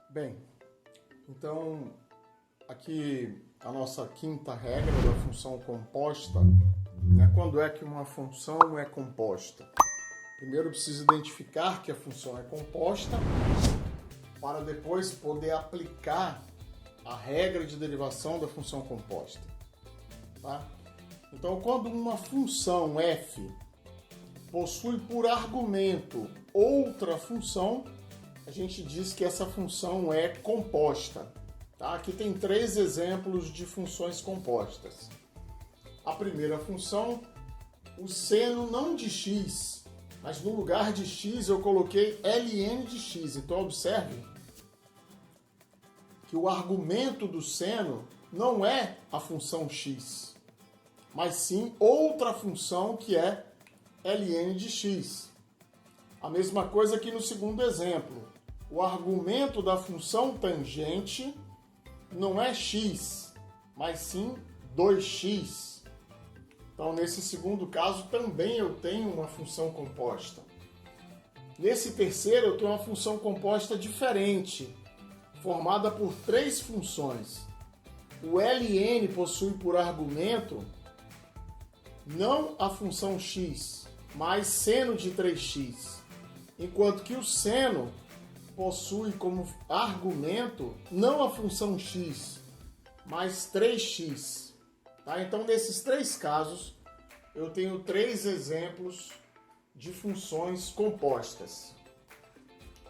Bem, então aqui a nossa quinta regra da função composta, né? Quando é que uma função é composta? Primeiro eu preciso identificar que a função é composta para depois poder aplicar a regra de derivação da função composta. Tá? Então, quando uma função f possui por argumento outra função, a gente diz que essa função é composta. Tá? Aqui tem 3 exemplos de funções compostas. A primeira função, o seno não de x, mas no lugar de x eu coloquei ln de x. Então observe que o argumento do seno não é a função x, mas sim outra função que é ln de x. A mesma coisa aqui no segundo exemplo. O argumento da função tangente não é x, mas sim 2x. Então, nesse segundo caso, também eu tenho uma função composta. Nesse terceiro, eu tenho uma função composta diferente, formada por 3 funções. O ln possui por argumento não a função x, mas seno de 3x, enquanto que o seno possui como argumento não a função x, mas 3x. Tá? Então, nesses 3 casos, eu tenho 3 exemplos de funções compostas.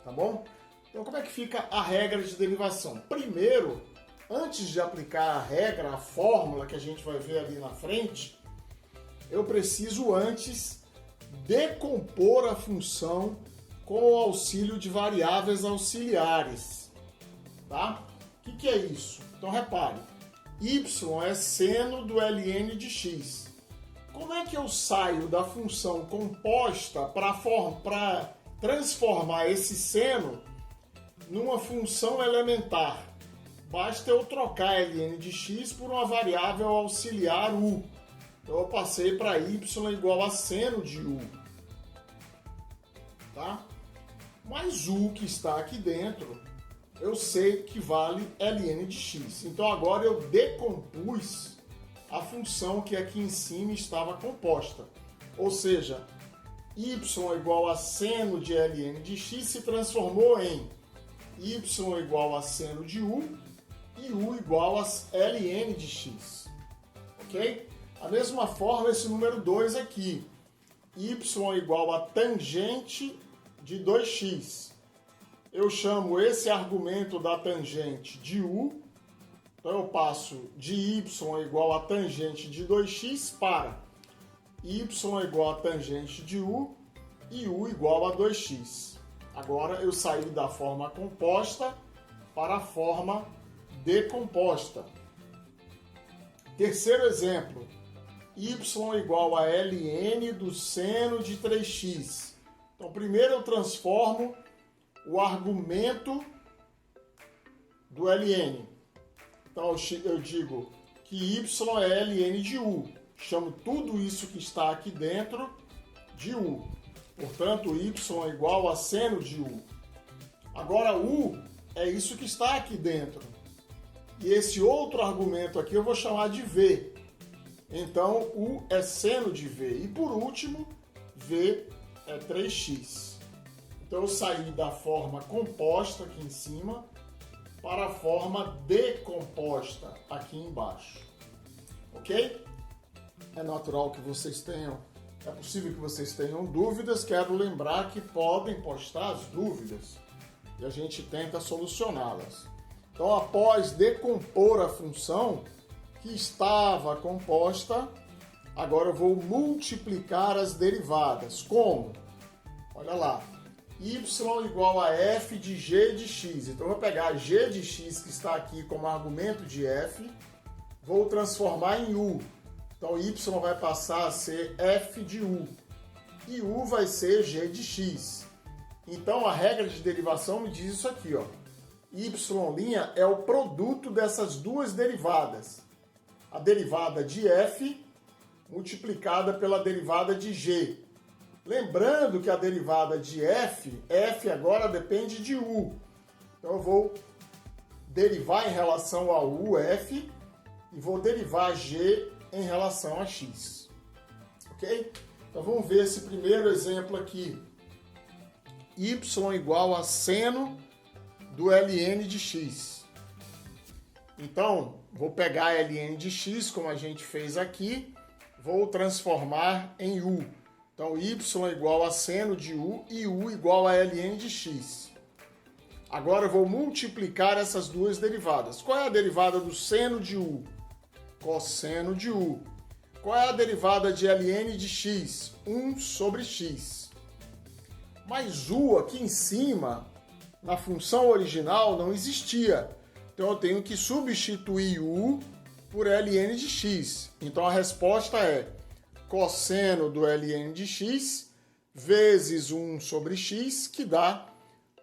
Tá bom? Então, como é que fica a regra de derivação? Primeiro, antes de aplicar a regra, a fórmula que a gente vai ver ali na frente, eu preciso antes decompor a função com o auxílio de variáveis auxiliares. Tá? O que é isso? Então, repare, y é seno do ln de x. Como é que eu saio da função composta para transformar esse seno numa função elementar? Basta eu trocar ln de x por uma variável auxiliar u. Então eu passei para y igual a seno de u. Tá? Mas u que está aqui dentro, eu sei que vale ln de x. Então agora eu decompus a função que aqui em cima estava composta. Ou seja, y igual a seno de ln de x se transformou em y igual a seno de u e u igual a ln de x. Ok? A mesma forma esse número 2 aqui. Y igual a tangente de 2x. Eu chamo esse argumento da tangente de u. Então eu passo de y igual a tangente de 2x para y igual a tangente de u e u igual a 2x. Agora eu saí da forma composta para a forma decomposta. Terceiro exemplo, y igual a ln do seno de 3x. Então primeiro eu transformo o argumento do ln. Então eu digo que y é ln de u. Chamo tudo isso que está aqui dentro de u. Portanto, y é igual a seno de u. Agora, u é isso que está aqui dentro. E esse outro argumento aqui eu vou chamar de v. Então, u é seno de v. E por último, v é 3x. Então, eu saí da forma composta aqui em cima para a forma decomposta aqui embaixo. Ok? É natural que vocês tenham, é possível que vocês tenham dúvidas. Quero lembrar que podem postar as dúvidas e a gente tenta solucioná-las. Então, após decompor a função que estava composta, agora eu vou multiplicar as derivadas. Como? Olha lá. Y igual a f de g de x. Então, eu vou pegar g de x que está aqui como argumento de f, vou transformar em u. Então, y vai passar a ser f de u. E u vai ser g de x. Então, a regra de derivação me diz isso aqui, ó. Y' é o produto dessas duas derivadas. A derivada de f multiplicada pela derivada de g. Lembrando que a derivada de f agora depende de u. Então eu vou derivar em relação a u, f, e vou derivar g em relação a x. Ok? Então vamos ver esse primeiro exemplo aqui. Y igual a seno do ln de x. Então, vou pegar ln de x, como a gente fez aqui, vou transformar em u. Então, y igual a seno de u e u igual a ln de x. Agora eu vou multiplicar essas duas derivadas. Qual é a derivada do seno de u? Cosseno de u. Qual é a derivada de ln de x? 1 sobre x. Mas u aqui em cima, na função original, não existia. Então eu tenho que substituir u por ln de x. Então a resposta é cosseno do ln de x vezes 1 sobre x, que dá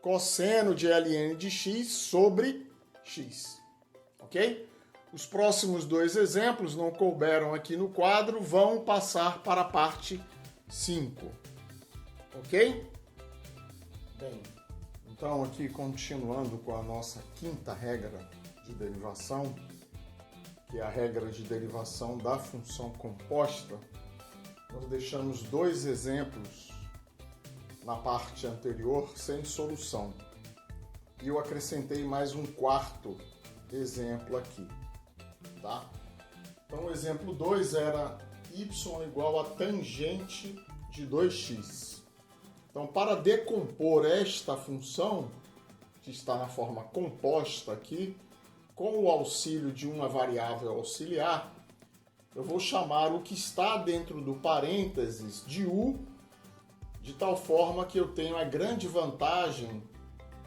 cosseno de ln de x sobre x. Ok? Os próximos dois exemplos não couberam aqui no quadro, vão passar para a parte 5. Ok? Bem, então aqui continuando com a nossa quinta regra de derivação, que é a regra de derivação da função composta, nós deixamos dois exemplos na parte anterior sem solução. E eu acrescentei mais um quarto exemplo aqui. Tá? Então o exemplo 2 era y igual a tangente de 2x. Então para decompor esta função, que está na forma composta aqui, com o auxílio de uma variável auxiliar, eu vou chamar o que está dentro do parênteses de u, de tal forma que eu tenho a grande vantagem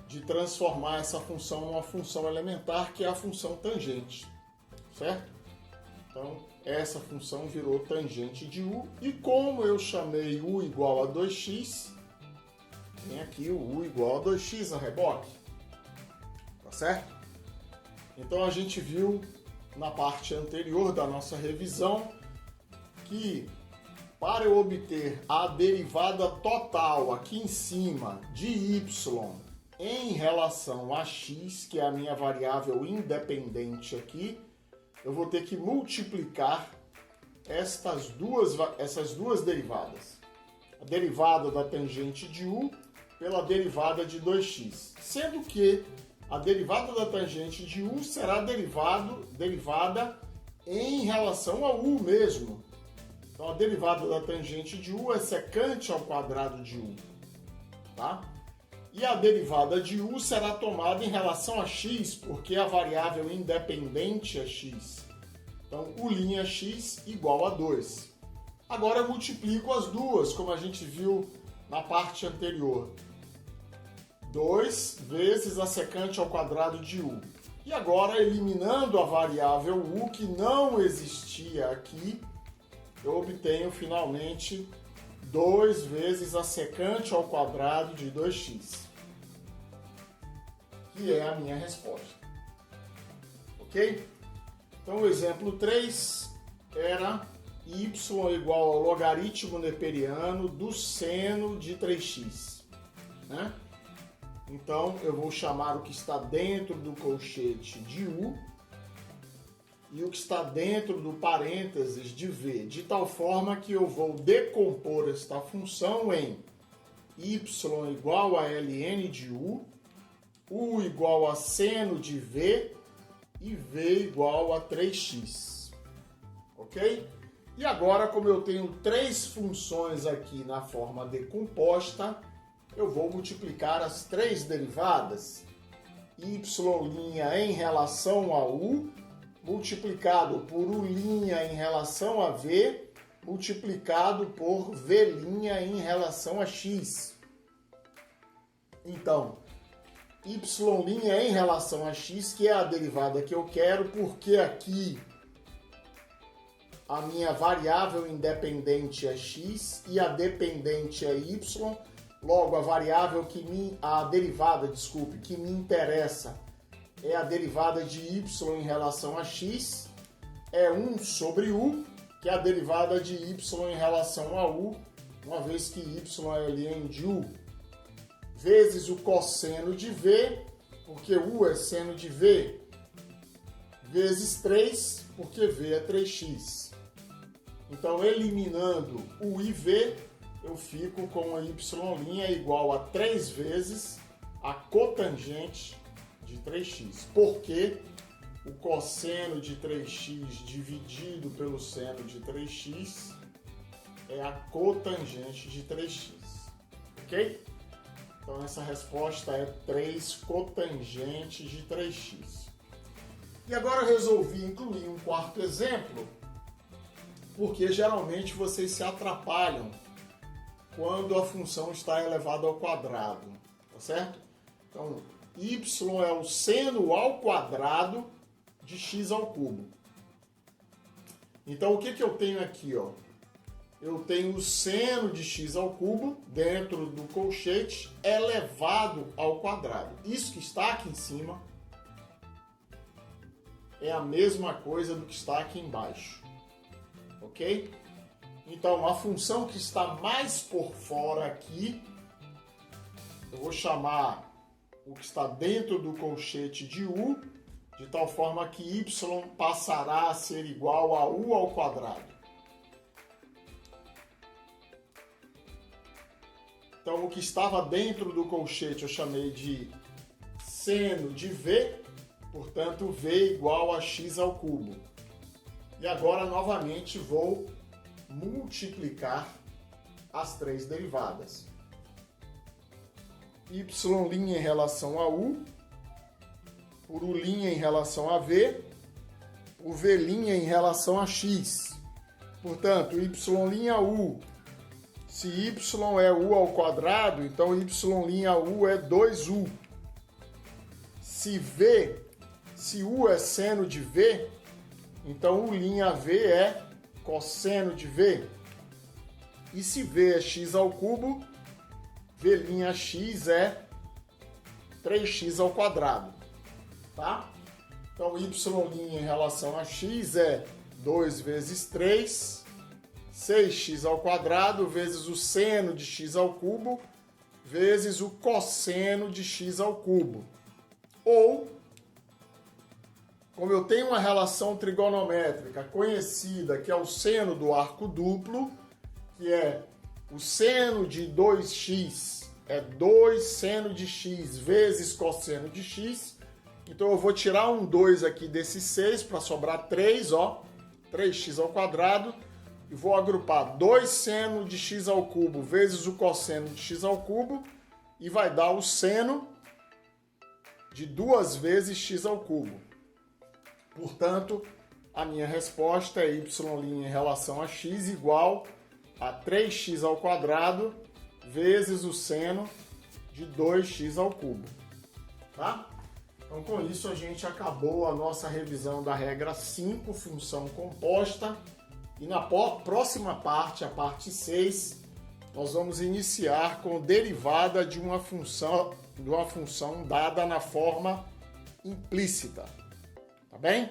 de transformar essa função em uma função elementar, que é a função tangente. Certo? Então, essa função virou tangente de u, e como eu chamei u igual a 2x, tem aqui o u igual a 2x a reboque. Tá certo? Então, a gente viu na parte anterior da nossa revisão que para eu obter a derivada total aqui em cima de y em relação a x, que é a minha variável independente aqui, eu vou ter que multiplicar essas duas derivadas. A derivada da tangente de u pela derivada de 2x. Sendo que a derivada da tangente de u será derivada em relação a u mesmo. Então a derivada da tangente de u é secante ao quadrado de u. Tá? E a derivada de u será tomada em relação a x, porque a variável independente é x. Então, u' x igual a 2. Agora eu multiplico as duas, como a gente viu na parte anterior. 2 vezes a secante ao quadrado de u. E agora, eliminando a variável u, que não existia aqui, eu obtenho finalmente 2 vezes a secante ao quadrado de 2x. Que é a minha resposta. Ok? Então, o exemplo 3 era y igual ao logaritmo neperiano do seno de 3x. Né? Então, eu vou chamar o que está dentro do colchete de u e o que está dentro do parênteses de v, de tal forma que eu vou decompor esta função em y igual a ln de u igual a seno de v e v igual a 3x. Ok? E agora, como eu tenho três funções aqui na forma decomposta, eu vou multiplicar as três derivadas. Y' em relação a u, multiplicado por u' em relação a v, multiplicado por v' em relação a x. Então, y' em relação a x, que é a derivada que eu quero, porque aqui a minha variável independente é x e a dependente é y. Logo, a derivada que me interessa é a derivada de y em relação a x, é 1 sobre u, que é a derivada de y em relação a u, uma vez que y é ln de u, vezes o cosseno de v, porque U é seno de V, vezes 3, porque V é 3x. Então, eliminando U e V, eu fico com a y' igual a 3 vezes a cotangente de 3x. Porque o cosseno de 3x dividido pelo seno de 3x é a cotangente de 3x. Ok? Então, essa resposta é 3 cotangente de 3x. E agora eu resolvi incluir um quarto exemplo, porque geralmente vocês se atrapalham quando a função está elevada ao quadrado, tá certo? Então, y é o seno ao quadrado de x ao cubo. Então, o que eu tenho aqui, ó? Eu tenho o seno de x ao cubo dentro do colchete elevado ao quadrado. Isso que está aqui em cima é a mesma coisa do que está aqui embaixo, ok? Então, a função que está mais por fora aqui, eu vou chamar o que está dentro do colchete de u, de tal forma que y passará a ser igual a u ao quadrado. Então, o que estava dentro do colchete eu chamei de seno de v, portanto, v igual a x ao cubo. E agora, novamente, vou multiplicar as três derivadas. Y' em relação a u, por u' em relação a v, o v' em relação a x. Portanto, y' a u, se y é u ao quadrado, então y' a u é 2u. Se u é seno de v, então u' a v é cosseno de v. E se v é x ao cubo, v'(x) é 3x ao quadrado, tá? Então, y' em relação a x é 2 vezes 3, 6x ao quadrado, vezes o seno de x ao cubo, vezes o cosseno de x ao cubo. Ou, como eu tenho uma relação trigonométrica conhecida, que é o seno do arco duplo, que é o seno de 2x é 2 seno de x vezes cosseno de x. Então, eu vou tirar um 2 aqui desse 6 para sobrar 3, ó, 3x ao quadrado. E vou agrupar 2 seno de x ao cubo vezes o cosseno de x ao cubo. E vai dar o seno de 2 vezes x ao cubo. Portanto, a minha resposta é y' em relação a x igual a 3x ao quadrado vezes o seno de 2x ao cubo. Tá? Então, com isso, a gente acabou a nossa revisão da regra 5, função composta. E na próxima parte, a parte 6, nós vamos iniciar com derivada de uma função dada na forma implícita. Tá bem?